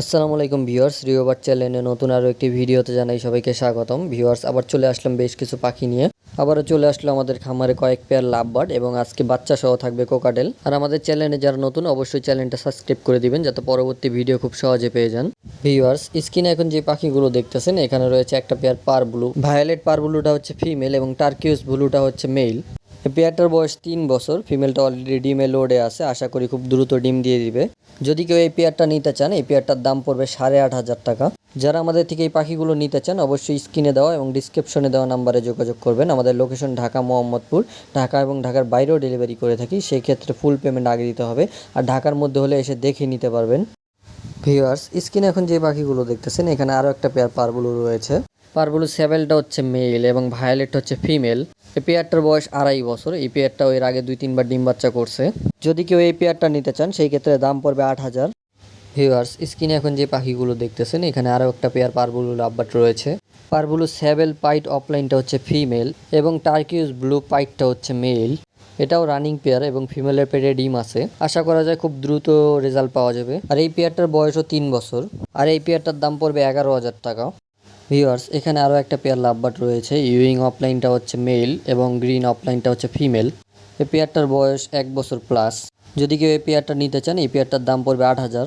আসসালামু আলাইকুম ভিউয়ার্স, রিওবার চ্যানেলে নতুন আরও একটি ভিডিওতে জানাই সবাইকে স্বাগতম। ভিউয়ার্স, আবার চলে আসলাম বেশ কিছু পাখি নিয়ে। আবারও চলে আসলো আমাদের খামারে কয়েক পেয়ার লাভবার্ড এবং আজকে বাচ্চা সহ থাকবে কোকাটেল। আর আমাদের চ্যানেলে যারা নতুন অবশ্যই চ্যানেলটা সাবস্ক্রাইব করে দিবেন যাতে পরবর্তী ভিডিও খুব সহজে পেয়ে যান। ভিউয়ার্স, স্ক্রিনে এখন যে পাখিগুলো দেখতেছেন এখানে রয়েছে একটা পেয়ার পার ব্লু। ভায়োলেট পার ব্লুটা হচ্ছে ফিমেল এবং টার্কিউস ব্লুটা হচ্ছে মেল। এই পেয়ারটার বয়স 3 বছর। ফিমেলটা অলরেডি ডিমে লোডে আছে, আশা করি খুব দ্রুত ডিম দিয়ে দিবে। যদি কেউ এই পেয়ারটা নিতে চান, এই পেয়ারটার দাম পড়বে 8,500 টাকা। যারা আমাদের থেকে এই পাখিগুলো নিতে চান অবশ্যই স্ক্রিনে দেওয়া এবং ডিসক্রিপশনে দেওয়া নাম্বারে যোগাযোগ করবেন। আমাদের লোকেশন ঢাকা মোহাম্মদপুর। ঢাকা এবং ঢাকার বাইরেও ডেলিভারি করে থাকি, সেই ক্ষেত্রে ফুল পেমেন্ট আগে দিতে হবে। আর ঢাকার মধ্যে হলে এসে দেখে নিতে পারবেন। ভিউয়ার্স, স্ক্রিনে এখন যে পাখিগুলো দেখতেছেন এখানে আরও একটা পেয়ার পারবুলু রয়েছে। পারবুলু সেভেলটা হচ্ছে মেল এবং ভায়োলেট হচ্ছে ফিমেল। এই পেয়ারটার বয়স 2.5 বছর। এই পেয়ারটাও এর আগে 2-3 বার ডিম বাচ্চা করছে। যদি কেউ এই পেয়ারটা নিতে চান সেই ক্ষেত্রে দাম পড়বে 8,000। ভিউয়ার্স, স্ক্রিনে এখন যে পাখিগুলো দেখতেছেন এখানে আরও একটা পেয়ার পারবুলু লাভবার্ড রয়েছে। পারবুলু সেভেল পাইট অফলাইনটা হচ্ছে ফিমেল এবং টার্কিউস ব্লু পাইটটা হচ্ছে মেল। এটাও রানিং পেয়ার এবং ফিমেলের পেটে ডিম আছে। আশা করা যায় খুব দ্রুত রেজাল্ট পাওয়া যাবে। আর এই পেয়ারটার বয়সও 3 বছর। আর এই পেয়ারটার দাম পড়বে 11,000 টাকা। ভিউয়ার্স, এখানে আরও একটা পেয়ার লাভবার্ড রয়েছে। ইউইং অফলাইনটা হচ্ছে মেল এবং গ্রিন অফলাইনটা হচ্ছে ফিমেল। এই পেয়ারটার বয়স 1 বছর প্লাস। যদি কেউ এই পেয়ারটা নিতে চান এই পেয়ারটার দাম পড়বে 8,000।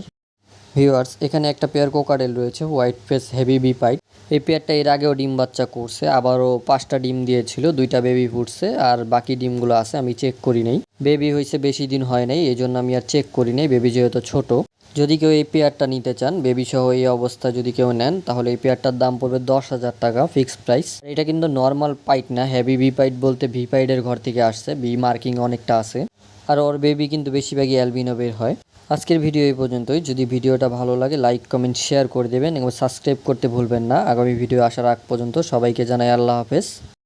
ভিউয়ার্স, এখানে একটা পেয়ার কোকাডেল রয়েছে, white face heavy be pied. এই পেয়ারটা এর আগেও ডিম বাচ্চা করছে, আবারও 5টা ডিম দিয়েছিল, 2টা বেবি ফুটছে আর বাকি ডিমগুলো আছে, আমি চেক করি নাই। বেবি হয়েছে বেশি দিন হয় নাই, এই জন্য আমি আর চেক করি নাই, বেবি যেহেতু ছোট। যদি কেউ এই পেয়ারটা নিতে চান বেবি সহ এই অবস্থা যদি কেউ নেন তাহলে এই পেয়ারটার দাম পড়বে 10,000 টাকা ফিক্সড প্রাইস। এটা কিন্তু নর্মাল পাইট না, হেভি বি পাইট বলতে ভি পাইটের ঘর থেকে আসছে, বি মার্কিং অনেকটা আছে। আর ওর বেবি কিন্তু বেশিরভাগই অ্যালবিনো বের হয়। আজকের ভিডিও এই পর্যন্তই। যদি ভিডিওটা ভালো লাগে লাইক কমেন্ট শেয়ার করে দেবেন এবং সাবস্ক্রাইব করতে ভুলবেন না। আগামী ভিডিও আসার আগ পর্যন্ত সবাইকে জানাই আল্লাহ হাফেজ।